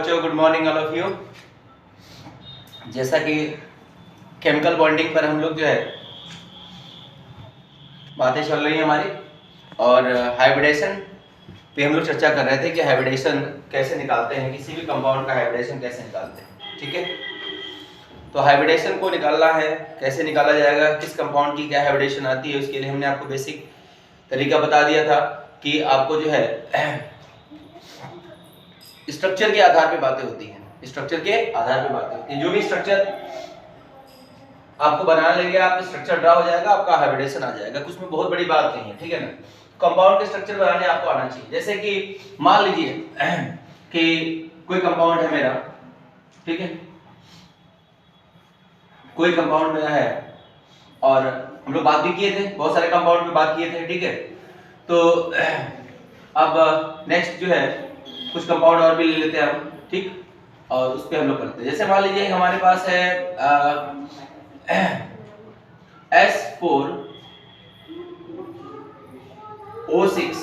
बच्चों, good morning all of you. जैसा कि केमिकल बॉन्डिंग पर हम लोग जो है बातें चल रही हैं हमारी, और हाइब्रिडेशन पे हम लोग चर्चा कर रहे थे कि हाइब्रिडेशन कैसे निकालते हैं, किसी भी कंपाउंड का हाइब्रिडेशन कैसे निकालते हैं। ठीक है, तो हाइब्रिडेशन को निकालना है, कैसे निकाला जाएगा, किस कंपाउंड की क्या हाइब्रिडेशन आती है, उसके लिए हमने आपको बेसिक तरीका बता दिया था कि आपको जो है स्ट्रक्चर के आधार पे बातें होती हैं, स्ट्रक्चर के आधार पे बातें होती हैं। जो भी स्ट्रक्चर आपको बनाने लगे, आप स्ट्रक्चर ड्रा हो जाएगा, आपका हाइब्रिडेशन आ जाएगा। कुछ में बहुत बड़ी बात नहीं है, ठीक है ना। कंपाउंड के स्ट्रक्चर बनाने आपको आना चाहिए। जैसे कि मान लीजिए कि कोई कंपाउंड है मेरा, ठीक है, कोई कंपाउंड मेरा है और हम लोग बात भी किए थे, बहुत सारे कंपाउंड पे बात किए थे, ठीक है। तो अब नेक्स्ट जो है कुछ कंपाउंड और भी ले लेते हैं हम, ठीक, और उस पर हम लोग करते हैं। जैसे मान लीजिए हमारे पास है S4O6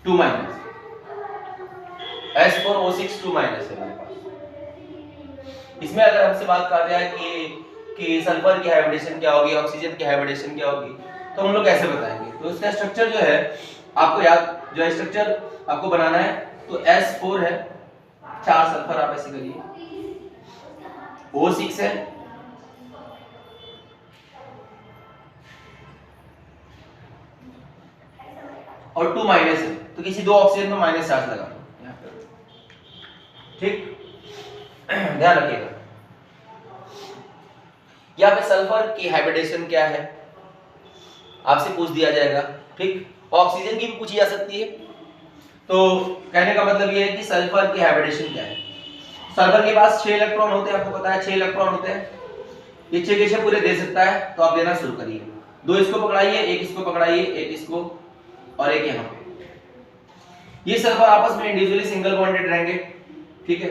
2 माइनस, S4O6 2 माइनस है हमारे पास। इसमें अगर हमसे बात कर रहा है कि सल्फर की हाइब्रिडेशन क्या होगी, ऑक्सीजन की हाइब्रिडेशन क्या होगी, तो हम लोग कैसे बताएंगे। तो इसका स्ट्रक्चर जो है आपको याद, जो है स्ट्रक्चर आपको बनाना है, तो S4 है, 4 सल्फर आप ऐसे करिए, O6 है, और 2 माइनस है, तो किसी दो ऑक्सीजन में माइनस चार्ज लगा दो यहाँ पे, ठीक, ध्यान रखिएगा। यहाँ पे सल्फर की हाइब्रिडेशन क्या है आपसे पूछ दिया जाएगा, ठीक। ऑक्सीजन की भी पूछी जा सकती है। तो कहने का मतलब ये है कि सल्फर की हाइब्रिडेशन क्या है। सल्फर के पास 6 इलेक्ट्रॉन होते हैं, आपको पता है 6 इलेक्ट्रॉन होते हैं। ये 6 के 6 पूरे दे सकता है, तो आप देना शुरू करिए। 2 इसको पकड़ाइए, एक इसको पकड़ाइए, एक इसको, और एक यहाँ पे। ये सल्फर आपस में इंडिविजुअली सिंगल बॉन्डेड रहेंगे, ठीक है।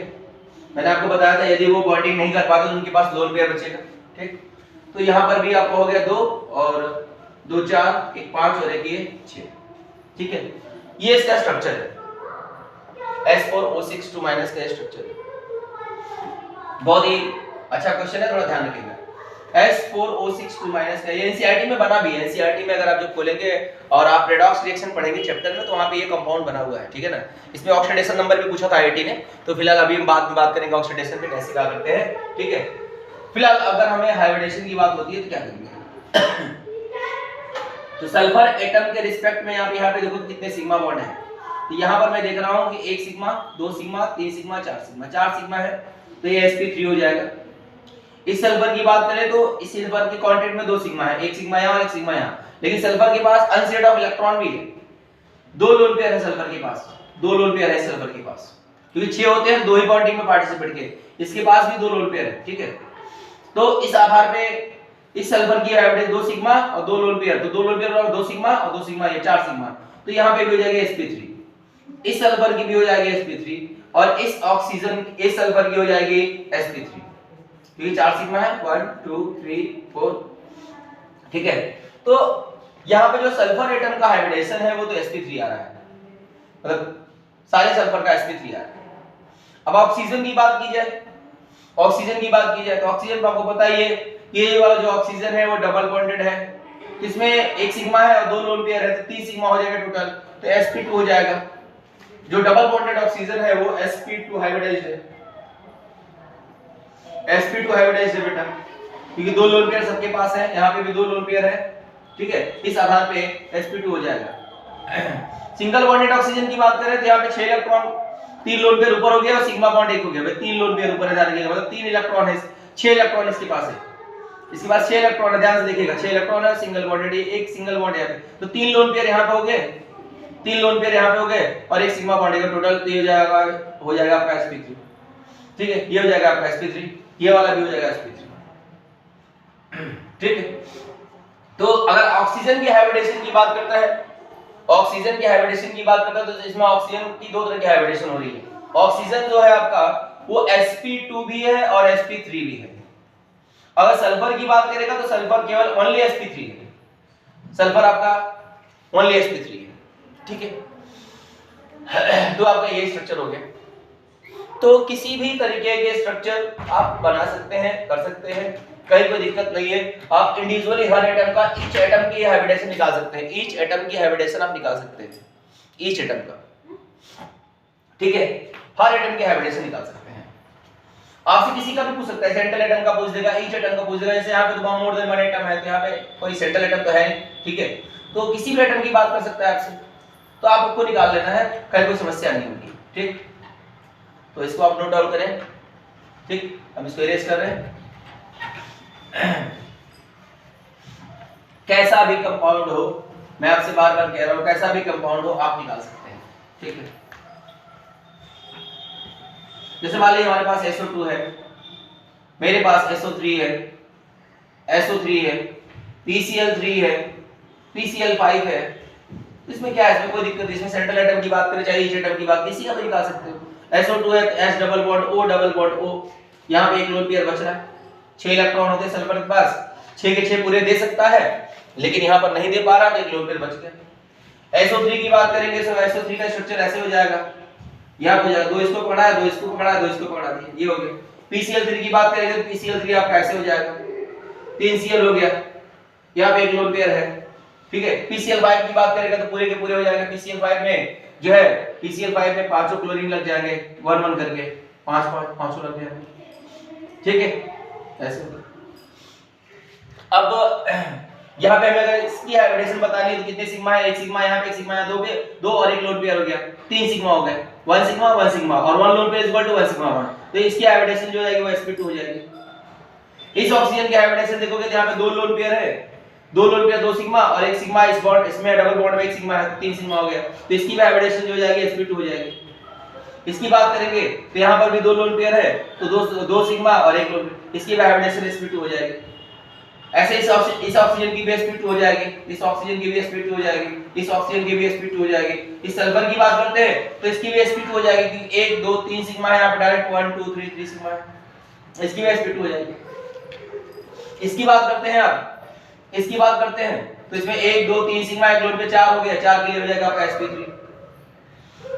मैंने आपको बताया था यदि वो बॉन्डिंग नहीं कर पाते तो उनके पास लोन पेयर बचेगा, ठीक। तो यहाँ पर भी आपको हो गया 2 और 2 4, एक 5 और एक ये 6, ठीक है। ये इसका स्ट्रक्चर है, S4O6 2 माइनस का स्ट्रक्चर है। बहुत ही अच्छा क्वेश्चन है, थोड़ा ध्यान रखिएगा। S4O6 2 माइनस का, ये एनसीईआरटी में बना भी है। एनसीईआरटी में अगर आप जो खोलेंगे और आप रेडॉक्स रिएक्शन पढ़ेंगे चैप्टर में, तो वहां पे ये कंपाउंड बना हुआ है, ठीक है ना। इसमें ऑक्सीडेशन नंबर भी पूछा था आईआईटी ने, तो फिलहाल अभी हम बाद में बात करेंगे ऑक्सीडेशन पे कैसे क्या करते हैं, ठीक है। फिलहाल अगर हमें हाइब्रिडेशन की बात होती है तो क्या करेंगे। तो सल्फर एटम के रिस्पेक्ट में यहाँ पे देखो कितने सिग्मा बॉन्ड है। तो यहाँ पर मैं देख रहा हूँ कि 1 sigma, 2 sigma, 3 sigma, 4 sigma, 4 sigma है, तो ये sp3 हो जाएगा। इस सल्फर की बात करें तो इस सल्फर के कांटेक्ट में 2 सिग्मा है, 1 सिग्मा यहाँ और 1 सिग्मा यहाँ, लेकिन सल्फर के पास अनशेड ऑफ इलेक्ट्रॉन भी है। 2 लोन पेयर है सल्फर के पास, 2 लोन पेयर है सल्फर के पास, क्योंकि 6 होते हैं 2 ही बॉन्डिंग में पार्टिसिपेट के, इसके पास भी 2 लोन पेयर है, ठीक है। तो इस आधार पे इस सल्फर की हाइब्रिड 2 सिग्मा और 2 लोन पेयर, तो 2 लोन पेयर और 2 सिग्मा और 2 सिग्मा, ये 4 सिग्मा, तो यहाँ पे भी हो जाएगा sp3। इस सल्फर की भी हो जाएगी sp3, और इस ऑक्सीजन, इस सल्फर की हो जाएगी sp3, क्योंकि 4 सिग्मा है, 1 2 3 4, ठीक है। तो यहाँ पे जो सल्फर एटम का हाइब्रिडेशन है वो तो sp3 आ रहा है, मतलब सारे सल्फर का sp3 आ रहा है। अब ऑक्सीजन की बात की जाए, ऑक्सीजन की बात की जाए तो ऑक्सीजन आपको पता ही है, ये वाला जो ऑक्सीजन है वो डबल बॉन्डेड है, इसमें 1 सिग्मा है और 2 लोन पेयर है, तो 3 सिग्मा हो जाएगा टोटल, तो sp2 हो जाएगा। जो डबल बॉन्डेड ऑक्सीजन है वो sp2 हाइब्रिडाइज्ड है, sp2 हाइब्रिडाइज्ड है बेटा, क्योंकि 2 लोन पेयर सबके पास है, यहाँ पे भी 2 लोन पेयर है, ठीक है। इस आधार पे sp2 हो जाएगा। सिंगल बॉन्डेड ऑक्सीजन की बात करें तो यहाँ पे 6 इलेक्ट्रॉन, 3 लोन पेयर ऊपर हो गया और सिग्मा बॉन्ड 1 हो गया, भाई 3 लोन पेयर ऊपर है, ध्यान रखिएगा, मतलब 3 इलेक्ट्रॉन है, 6 इलेक्ट्रॉन इसके पास है, इसके पास 6 इलेक्ट्रॉन है, ध्यान से देखिएगा 6 इलेक्ट्रॉन है, सिंगल बॉन्डेड, एक सिंगल बॉन्ड है, तो 3 लोन पेयर यहाँ पे हो गए, 3 लोन पेयर यहाँ पे हो गए और एक सिग्मा बॉन्ड है, टोटल तो हो जाएगा आपका sp3, ठीक है। ये हो जाएगा आपका sp3, ये वाला भी हो जाएगा sp3, ठीक है। तो अगर ऑक्सीजन की हाइब्रिडेशन की बात करता है, ऑक्सीजन की हाइब्रिडेशन की बात करता है, तो इसमें ऑक्सीजन की 2 तरह की हाइब्रिडेशन हो रही है। ऑक्सीजन जो है आपका वो sp2 भी है और sp3 भी है। अगर सल्फर की बात करेगा तो सल्फर केवल ओनली sp3 है, सल्फर आपका ओनली sp3 है, ठीक है। तो आपका ये स्ट्रक्चर हो गया। तो किसी भी तरीके के स्ट्रक्चर आप बना सकते हैं, कर सकते हैं, कहीं कोई दिक्कत नहीं है। आप इंडिविजुअली हर एटम का, ईच एटम की हाइब्रिडेशन निकाल सकते हैं, ईच एटम की हाइब्रिडेशन आप निकाल सकते हैं, ईच एटम का, ठीक है, हर एटम की हाइब्रिडेशन निकाल सकते हैं। आपसे किसी का भी पूछ सकता है, सेंट्रल एटम का पूछ देगा, ईच एटम का पूछ देगा। जैसे यहाँ पे तो मोर देन वन एटम है, तो यहाँ पे कोई सेंट्रल एटम तो है नहीं, ठीक है, तो किसी भी एटम की बात कर सकता है आपसे, तो आपको निकाल लेना है, कहीं कोई समस्या नहीं होगी, ठीक। तो इसको आप नोट डाउन करें, ठीक। हम इसको इरेज कर रहे हैं। कैसा भी कंपाउंड हो, मैं आपसे बार बार कह रहा हूं, कैसा भी कंपाउंड हो आप निकाल सकते हैं, ठीक है। जैसे मान लीजिए हमारे पास SO2 है, मेरे पास SO3 है, SO3 है, PCl3 है, PCl5 है, इसमें क्या है, इसमें कोई दिक्कत नहीं। इसमें सेंट्रल एटम की बात करें चाहे ईच एटम की बात, किसी का भी निकाल सकते हो। SO2 है, S double bond O double bond O, यहाँ पे एक लोन पेयर बच रहा है, 6 इलेक्ट्रॉन होते हैं सल्फर के पास, 6 के 6 पूरे दे सकता है, लेकिन यहाँ पर नहीं दे पा रहा, तो एक लोन पेयर बच गया। SO3 की बात करेंगे तो SO3 का स्ट्रक्चर ऐसे हो जाएगा, यहाँ हो जाएगा, दो इसको पकड़ा है, दो इसको पकड़ा है, दो इसको पकड़ा दिया, ये हो गया। PCl3 की बात करेंगे तो PCl3 आपका ऐसे हो जाएगा, 3 Cl हो गया, यहाँ पे एक लोन पेयर है, ठीक है। PCl5 की बात करेंगे तो पूरे के पूरे हो जाएंगे। PCl5 में जो है, PCl5 में पांचों क्लोरीन लग जाएंगे, 1 1 करके, पांचों लग जाएंगे, ठीक है, ऐसे। अब यहाँ पे हमें अगर इसकी हाइब्रिडेशन बतानी है तो कितने सिग्मा है, एक सिग्मा यहाँ पे, एक सिग्मा यहाँ, दो और एक लोन पेयर हो गया, 3 सिग्मा हो गए, 1 सिग्मा 1 सिग्मा, और 1 lone pair is equal to 1 sigma 1, तो इसकी हाइब्रिडेशन जो जाएगी वो sp2 हो जाएगी। इस ऑक्सीजन की हाइब्रिडेशन देखोगे तो यहाँ पे 2 लोन पेयर है, 2 लोन पेयर 2 सिग्मा और एक सिग्मा, इस बॉन्ड इसमें डबल बॉन्ड में एक सिग्मा है, 3 सिग्मा हो गया, तो इसकी भी हाइब्रिडेशन जो हो जाएगी sp2 हो जाएगी। इसकी बात करेंगे तो यहाँ पर भी 2 लोन पेयर है, तो 2 सिग्मा और एक लोन, इसकी भी हाइब्रिडेशन sp2 हो जाएगी। ऐसे इस ऑक्सीजन की भी sp2 हो जाएगी, इस ऑक्सीजन की भी sp2 हो जाएगी, इस ऑक्सीजन की भी sp2 हो जाएगी। इस सल्फर की बात करते हैं तो इसकी भी sp2 हो जाएगी, क्योंकि 1 2 3 सिग्मा है, यहाँ पे डायरेक्ट 1 2 3 3 सिग्मा है, इसकी भी sp2 हो जाएगी। इसकी बात करते हैं, आप इसकी बात करते हैं तो इसमें 1 2 3 सिग्मा, एक लोन पे 4 हो गया, 4 के लिए हो जाएगा आपका sp3।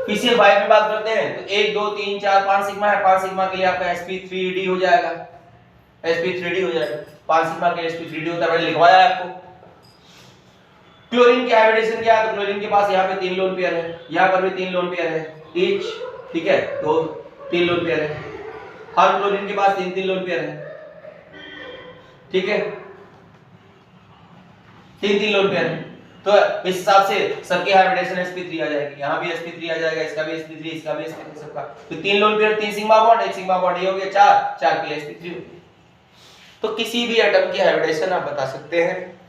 PCl5 में बात करते हैं तो 1 2 3 4 5 सिग्मा है, 5 सिग्मा के लिए आपका sp3d हो जाएगा, sp3d हो जाएगा, 5 सिग्मा के sp3d होता है, मैंने लिखवाया है आपको। क्लोरीन की हाइब्रिडेशन क्या है, तो क्लोरीन के पास यहाँ पे 3 लोन पेयर है, यहाँ पर भी 3 लोन पेयर है ईच, ठीक है, तो 3 लोन पेयर है, हर क्लोरीन के पास 3 लोन पेयर है, ठीक है, 3 लोन पेयर है। तो इस हिसाब से सबकी हाइब्रिडेशन sp3 आ जाएगी, यहाँ भी sp3 आ जाएगा, इसका भी sp3, इसका भी sp3, सबका, तो 3 लोन पेयर, 3 सिग्मा बॉन्ड, एक सिग्मा बॉन्ड, ये हो गया 4 के लिए sp3 हो गया। तो किसी भी एटम की हाइब्रिडेशन आप बता सकते हैं।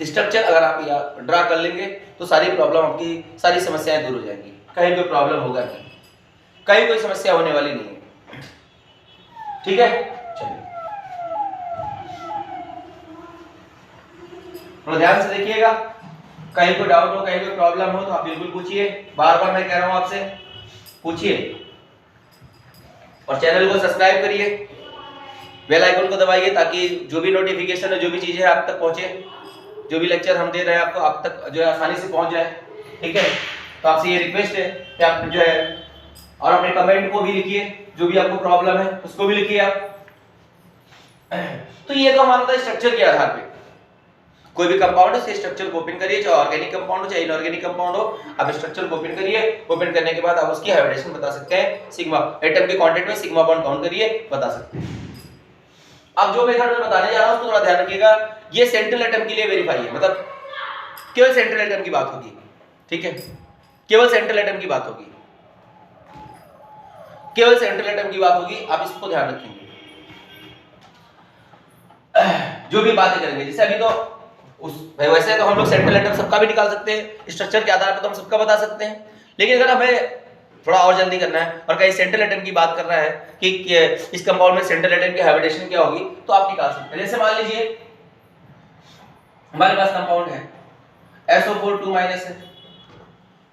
स्ट्रक्चर अगर आप यहाँ ड्रा कर लेंगे तो सारी प्रॉब्लम आपकी, सारी समस्याएं दूर हो जाएंगी, कहीं कोई प्रॉब्लम होगा नहीं, कहीं कोई समस्या होने वाली नहीं है, ठीक है। चलिए थोड़ा ध्यान से देखिएगा, कहीं कोई डाउट हो, कहीं कोई प्रॉब्लम हो तो आप बिल्कुल पूछिए, बार बार मैं कह रहा हूं आपसे, पूछिए। और चैनल को सब्सक्राइब करिए, बेल आइकन को दबाइए, ताकि जो भी नोटिफिकेशन है, जो भी चीजें आप तक पहुंचे, जो भी लेक्चर हम दे रहे हैं आपको, आप तक जो है आसानी से पहुंच जाए, ठीक है। तो आपसे ये रिक्वेस्ट है कि आप जो है, और अपने कमेंट को भी लिखिए, जो भी आपको प्रॉब्लम है उसको भी लिखिए आप। तो ये तो हमारा था स्ट्रक्चर के आधार पे, कोई भी कंपाउंड है, स्ट्रक्चर को ओपन करिए, चाहे ऑर्गेनिक कंपाउंड हो चाहे इनऑर्गेनिक कंपाउंड हो, आप स्ट्रक्चर को ओपन करिए, ओपन करने के बाद आप उसकी हाइब्रिडेशन बता सकते हैं, सिग्मा एटम के कांटेक्ट में सिग्मा बॉन्ड काउंट करिए, बता सकते हैं। अब जो मेथड मैं बताने जा रहा हूं उसको थोड़ा ध्यान रखिएगा, ये सेंट्रल एटम के लिए वेरीफाई है, मतलब केवल सेंट्रल एटम की बात होगी, ठीक है, केवल सेंट्रल एटम की बात होगी, केवल सेंट्रल एटम की बात होगी, आप इसको ध्यान रखेंगे। जो भी बातें करेंगे, जैसे अभी तो वैसे तो हम लोग सेंट्रल एटम सबका भी निकाल सकते हैं, स्ट्रक्चर के आधार पर तो हम सबका बता सकते हैं, लेकिन अगर हमें थोड़ा और जल्दी करना है और कहीं सेंट्रल एटम की बात करना है कि इस कंपाउंड में सेंट्रल एटम की हाइब्रिडेशन क्या होगी, तो आप निकाल सकते हैं। जैसे मान लीजिए हमारे पास कंपाउंड है SO4 2- है,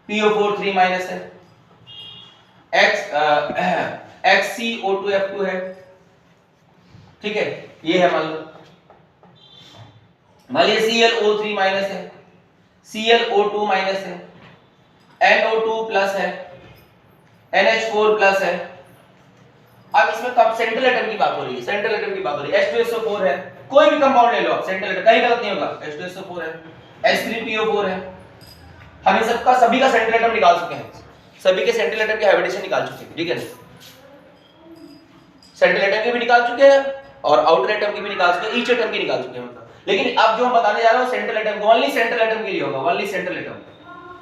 PO4 3- है, XCO2F2 है, ठीक है, ये है मान लीजिए ClO3- है, ClO2- है, NO2+ है, NH4+ है, अब इसमें कब सेंट्रल एटम की बात हो रही है, सेंट्रल एटम की बात हो रही है। H2SO4 है, कोई भी कंपाउंड ले लो आप, सेंट्रल एटम कहीं गलत नहीं होगा। H2SO4 है, H3PO4 है, हम इन सबका सभी का सेंट्रल एटम निकाल चुके हैं, सभी के सेंट्रल एटम की हाइब्रिडेशन निकाल चुके हैं, ठीक है। सेंट्रल एटम की भी निकाल चुके हैं और आउटर एटम की भी निकाल चुके हैं, ईच एटम की निकाल चुके हैं मतलब। लेकिन अब जो हम बताने जा रहे हैं सेंट्रल एटम को, ओनली सेंट्रल एटम के लिए होगा, only central atom,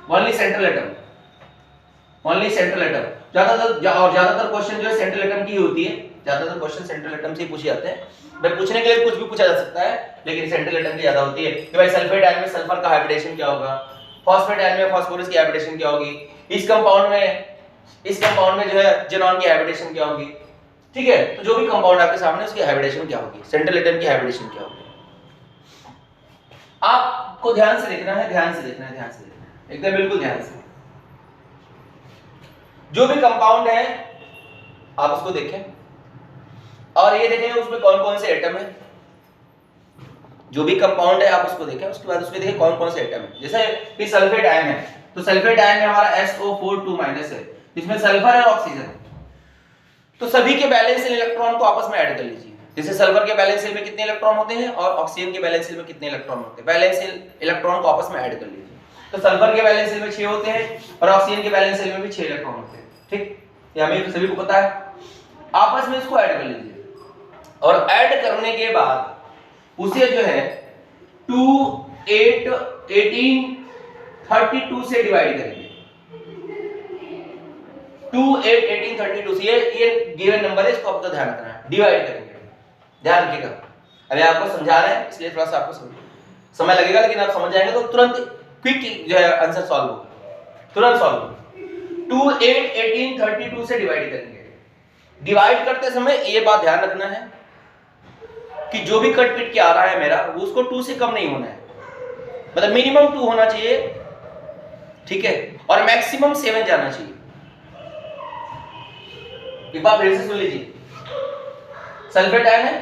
only central atom, only central atom. ज्यादातर क्वेश्चन जो है सेंट्रल एटम की होती है, ज्यादातर क्वेश्चन सेंट्रल एटम से पूछे जाते हैं। भाई पूछने के लिए कुछ भी पूछा जा सकता है, लेकिन सेंट्रल एटम की ज्यादा होती है कि भाई सल्फेट आयन में सल्फर का हाइब्रिडेशन क्या होगा, फॉस्फेट आयन में फास्फोरस की हाइब्रिडेशन क्या होगी, इस कंपाउंड में जो है ज़ेनॉन की हाइब्रिडेशन क्या होगी, ठीक है। तो जो भी कंपाउंड आपके सामने उसकी हाइब्रिडेशन क्या होगी, सेंट्रल एटम की हाइब्रिडेशन क्या होगी, आपको ध्यान से देखना है, ध्यान से देखना है, ध्यान से देखना है, एकदम बिल्कुल ध्यान से। जो भी कंपाउंड है आप उसको देखें और ये देखें उसमें कौन कौन से एटम है। जो भी कंपाउंड है आप उसको देखें, उसके बाद उसमें देखें कौन कौन से एटम है। जैसे कि सल्फेट आयन है, तो सल्फेट आयन में हमारा SO4 है, इसमें सल्फर और ऑक्सीजन, तो सभी के वैलेंस इलेक्ट्रॉन को आपस में ऐड कर लीजिए। जैसे सल्फर के वैलेंस शेल में कितने इलेक्ट्रॉन होते हैं और ऑक्सीजन के वैलेंस शेल में कितने इलेक्ट्रॉन होते हैं, वैलेंस इलेक्ट्रॉन को आपस में ऐड कर लीजिए। तो सल्फर के वैलेंस शेल में 6 होते हैं और ऑक्सीजन के वैलेंस शेल में भी 6 इलेक्ट्रॉन होते हैं, ठीक, ये हमें सभी को पता है। आपस में इसको ऐड कर लीजिए और ऐड करने के बाद उसे जो है 2 8 18 32 से डिवाइड करेंगे। 2 8 18 32 से ये गिवन नंबर है, इसको आपको ध्यान रखना है, डिवाइड करेंगे, ध्यान रखिएगा। अभी आपको समझा रहे हैं इसलिए थोड़ा सा आपको समय लगेगा, लेकिन आप समझ जाएंगे तो तुरंत क्विक जो है आंसर सॉल्व होगा, तुरंत सॉल्व होगा। 2 8 18 32 से डिवाइड करेंगे। डिवाइड करते समय ये बात ध्यान रखना है कि जो भी कट पिट के आ रहा है मेरा वो उसको 2 से कम नहीं होना है, मतलब मिनिमम 2 होना चाहिए, ठीक है, और मैक्सिमम 7 जाना चाहिए। एक बार फिर से सुन लीजिए, सल्फेट आयन है,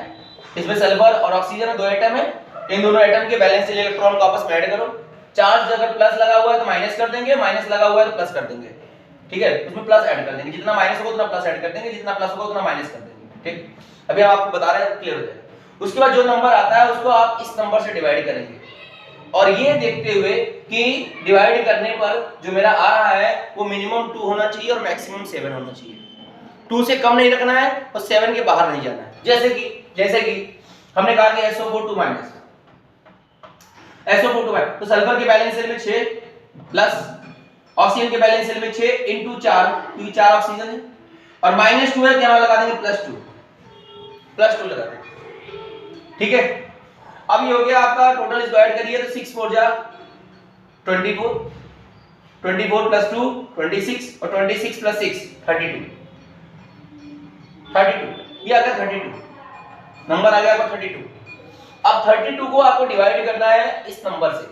इसमें सल्फर और ऑक्सीजन है, 2 एटम है, इन दोनों एटम के वैलेंस इलेक्ट्रॉन को आपस में ऐड करो। चार्ज अगर प्लस लगा हुआ है तो माइनस कर देंगे, माइनस लगा हुआ है तो प्लस कर देंगे, ठीक है, उसमें प्लस ऐड कर देंगे, जितना माइनस होगा उतना प्लस ऐड कर देंगे, जितना प्लस होगा उतना माइनस कर देंगे, ठीक। अभी हम आपको बता रहे हैं, क्लियर हो जाएगा। उसके बाद जो नंबर आता है उसको आप इस नंबर से डिवाइड करेंगे और ये देखते हुए कि डिवाइड करने पर जो मेरा आ रहा है वो मिनिमम 2 होना चाहिए और मैक्सिमम 7 होना चाहिए। 2 से कम नहीं रखना है और 7 के बाहर नहीं जाना है। जैसे कि हमने कहा कि SO4 तो सल्फर के बैलेंस शेल में 6 प्लस ऑक्सीजन के बैलेंस शेल में 6 into 4, क्योंकि 4 ऑक्सीजन है, और -2 है, यहां लगा देंगे +2 लगा देंगे, ठीक है। अब ये हो गया आपका टोटल, इसको ऐड करिए तो 6 4 जा 24, 24 + 2 26 और 26 + 6 32, ये आ गया 32 नंबर आ गया आपका 32। अब 32 को आपको डिवाइड करना है इस नंबर से,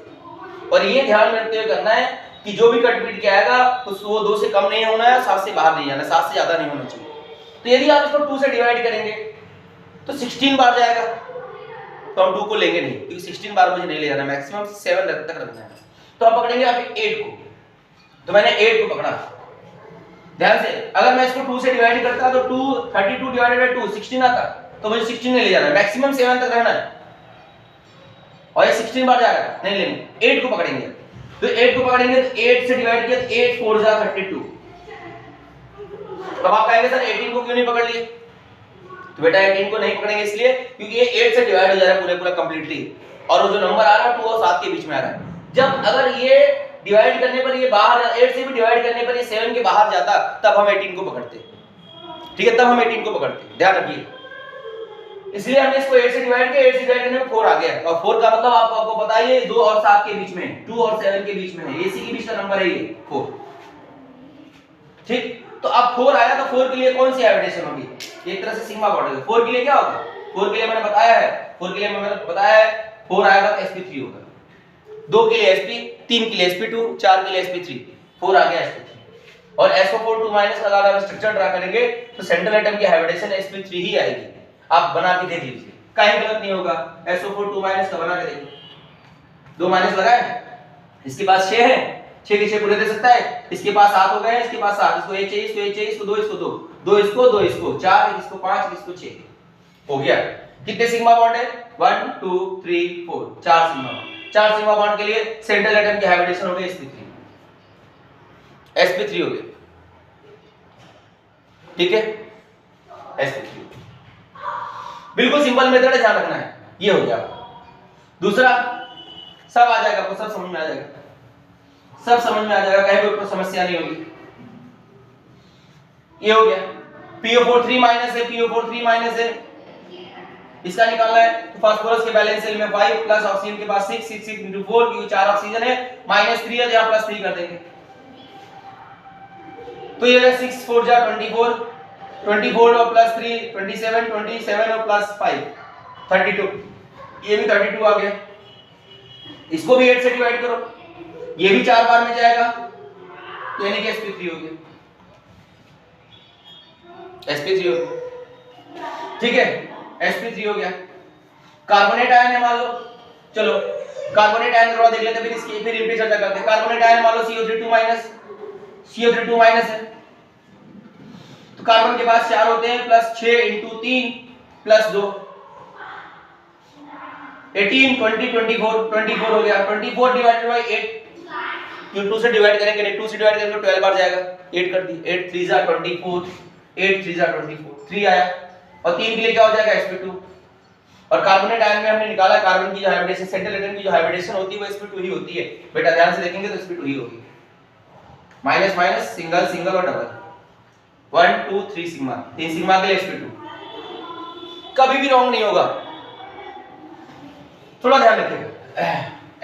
और ये ध्यान रखते हुए करना है कि जो भी कट पीट के आएगा तो वो 2 से कम नहीं होना है, 7 से बाहर नहीं जाना, 7 से ज्यादा नहीं होना चाहिए। तो यदि आप इसको 2 से डिवाइड करेंगे तो 16 बार जाएगा, तो हम 2 को लेंगे नहीं, क्योंकि 16 बार मुझे नहीं ले जाना, मैक्सिमम 7 तक रखना है। तो आप पकड़ेंगे अभी 8 को, तो मैंने 8 को पकड़ा, ध्यान से। अगर मैं इसको 2 से डिवाइड करता तो 32 डिवाइडेड बाय 2 16 आता, तो मुझे 16 नहीं ले जाना है, मैक्सिमम 7 तक रहना है, और ये 16 बार जा रहा है, नहीं लेंगे, 8 को पकड़ेंगे। तो 8 को पकड़ेंगे तो 8 से डिवाइड किया तो 8 4 जा 32। तब आप कहेंगे सर 18 को क्यों नहीं पकड़ लिए? तो बेटा 18 को नहीं पकड़ेंगे इसलिए क्योंकि ये 8 से डिवाइड हो जा रहा है पूरा कंप्लीटली, और वो जो नंबर आ रहा है 2 और 7 के बीच में आ रहा है। जब अगर ये डिवाइड करने पर ये बाहर, 8 से भी डिवाइड करने पर ये 7 के बाहर जाता, तब हम 18 को पकड़ते, ठीक है, तब हम 18 को पकड़ते, ध्यान रखिए। इसलिए हमने इसको 8 से डिवाइड किया, 8 से डिवाइड करने में 4 आ गया, और 4 का मतलब आपको पता है ये 2 और 7 के बीच में, 2 और 7 के बीच में है, इसी के बीच का नंबर है ये 4, ठीक। तो अब 4 आया तो 4 के लिए कौन सी हाइब्रिडेशन होगी? एक तरह से सिग्मा बॉन्ड है। 4 के लिए क्या होगा? 4 के लिए मैंने बताया है, 4 के लिए मैंने बताया है 4 आएगा तो sp3 होगा, 2 के लिए sp, 3 के लिए sp2, 4 के लिए sp3, 4 आ गया sp3। और SO4 अगर आप स्ट्रक्चर ड्रा करेंगे तो सेंट्रल एटम की हाइब्रिडेशन sp3 ही आएगी। आप बना के देख लीजिए, कहीं गलत नहीं होगा। SO4 का बना के देखिए, 2 माइनस लगाए, इसके पास 6 है, 6 के 6 पूरे दे सकता है। इसके पास 7 हो गए, इसके पास 7, इसको 1 चाहिए, इसको 1 चाहिए, इसको 2, इसको 2, 2 इसको, 2 इसको, 4 इसको, 5 इसको, 6 हो गया। कितने सिग्मा बॉन्ड है? 1 2 3 4, 4 सिग्मा बॉन्ड। 4 सिग्मा बॉन्ड के लिए सेंट्रल एटम की हाइब्रिडेशन हो गई sp3, sp3 हो गया, ठीक है, sp3। बिल्कुल सिंपल मेथड है, ध्यान रखना है। ये हो गया। दूसरा सब आ जाएगा, आपको सब समझ में आ जाएगा, सब समझ में आ जाएगा, कहीं भी कोई समस्या नहीं होगी। ये हो गया। PO4 3 माइनस है, PO4 3 माइनस है, इसका निकालना है। तो फास्फोरस के बैलेंस सेल में 5 प्लस ऑक्सीजन के पास 6, 6 6 into 4 क्योंकि 4 ऑक्सीजन है, -3 है, यहां +3 कर देंगे। तो ये है 6 4 जा 24, 24 और +3 27, 27 और +5 32, ये भी 32 आ गया। इसको भी 8 से डिवाइड करो, ये भी 4 बार में जाएगा, तो यानी कि sp3 हो गया, sp3 हो गया, ठीक है, sp3 हो गया। कार्बोनेट आयन है मान लो, चलो कार्बोनेट आयन थोड़ा देख लेते हैं, फिर इसकी फिर इन पे चर्चा करते हैं। कार्बोनेट आयन मान लो CO3 माइनस, CO3 2 माइनस है, तो कार्बन के पास 4 होते हैं, प्लस 6 into 3 प्लस 2 18 20 24 24 हो गया। 24 डिवाइडेड बाय 8, क्यों 2 से डिवाइड करेंगे, नहीं 2 से डिवाइड करेंगे तो 12 बार जाएगा, 8 कर दी, 8 3 जा 24, 8 3 जा 24, 3 आया। और 3 के लिए क्या हो जाएगा sp2। और कार्बोनेट आयन में हमने निकाला कार्बन की जो हाइब्रिडेशन, सेंट्रल एटम की जो हाइब्रिडेशन होती है वो sp2 ही होती है। बेटा ध्यान से देखेंगे तो sp2 ही होगी, माइनस माइनस सिंगल सिंगल और डबल, 1 2 3 सिग्मा, 3 सिग्मा के लिए sp2, कभी भी रॉन्ग नहीं होगा, थोड़ा ध्यान रखिएगा।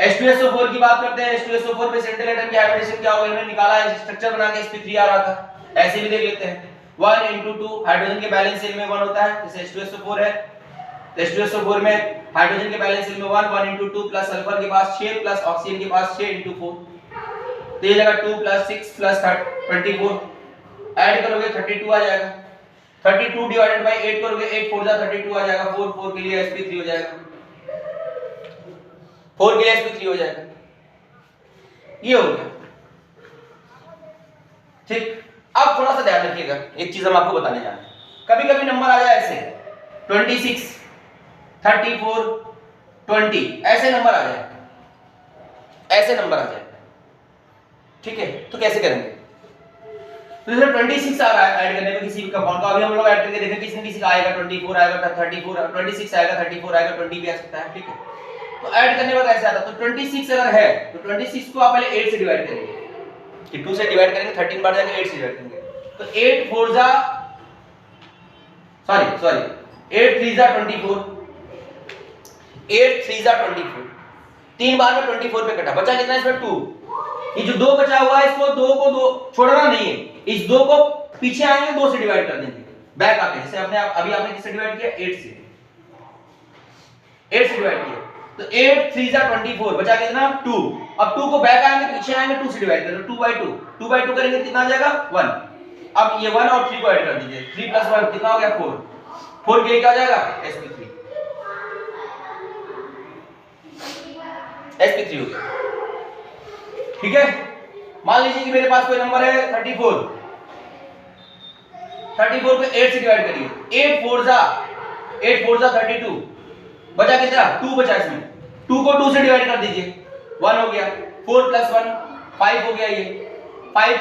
H2SO4 की बात करते हैं। H2SO4 पे सेंट्रल एटम की हाइब्रिडेशन क्या होगा, हमने निकाला है, स्ट्रक्चर बना के sp3 आ रहा था, ऐसे भी देख लेते हैं। 1 into 2 हाइड्रोजन के बैलेंस शेल में 1 होता है, जैसे H2SO4 है, तो H2SO4 में हाइड्रोजन के बैलेंस शेल में 1 1 into 2 प्लस सल्फर के पास 6 प्लस ऑक्सीजन के पास 6 into 4, तो ये जगह 2 प्लस 6 प्लस 24 ऐड करोगे 32 आ जाएगा। 32 डिवाइडेड बाय 8 करोगे, 8 4 जा 32 आ जाएगा, 4 4 के लिए sp3 हो जाएगा, 4 के लिए sp3 हो जाएगा। ये हो गया, ठीक। अब थोड़ा सा ध्यान रखिएगा, एक चीज हम आपको बताने जा रहे हैं। कभी कभी नंबर आ जाए ऐसे 26 34 20, ऐसे नंबर आ जाए, ऐसे नंबर आ जाए, ठीक है, तो कैसे करेंगे? तो जैसे 26 आ रहा है ऐड करने में किसी भी कंपाउंड का, अभी हम लोग ऐड करके देखें किसी न किसी का आएगा, 24 आएगा, 34 26 आएगा, 34 आएगा, 20 भी आ सकता है, ठीक है। तो ऐड करने में कैसे आता है? तो 26 अगर है तो 26 को आप पहले 8 से डिवाइड करेंगे, कि 2 से डिवाइड करेंगे 13 बार जाएगा, 8 से डिवाइड करेंगे, तो 8 4 जा 8 3 जा 24, 8 3 जा 24, 3 बार में 24 पे कटा, बचा कितना इसमें 2। ये जो 2 बचा हुआ है इसको 2 को 2 छोड़ना नहीं है, इस 2 को पीछे आएंगे 2 से डिवाइड कर देंगे, बैक आके, जैसे अपने अभी आपने किससे डिवाइड किया, 8 से डिवाइड किया, तो 8 3 जा 24, बचा कितना 2। अब 2 को बैक आएंगे पीछे आएंगे 2 से डिवाइड करेंगे, 2 by 2 करेंगे कितना आ जाएगा 1। अब ये 1 और 3 को ऐड कर दीजिए, 3 + 1 कितना हो गया 4, 4 के लिए क्या हो जाएगा sp3 हो गया, ठीक है। मान लीजिए कि मेरे पास कोई नंबर है 34 को 8 से डिवाइड करिए, 8 4 जा 32, बचा कितना 2 बचा, इसमें 2 को 2 से डिवाइड कर दीजिए, 1 हो गया, 4 + 1 5 हो गया, ये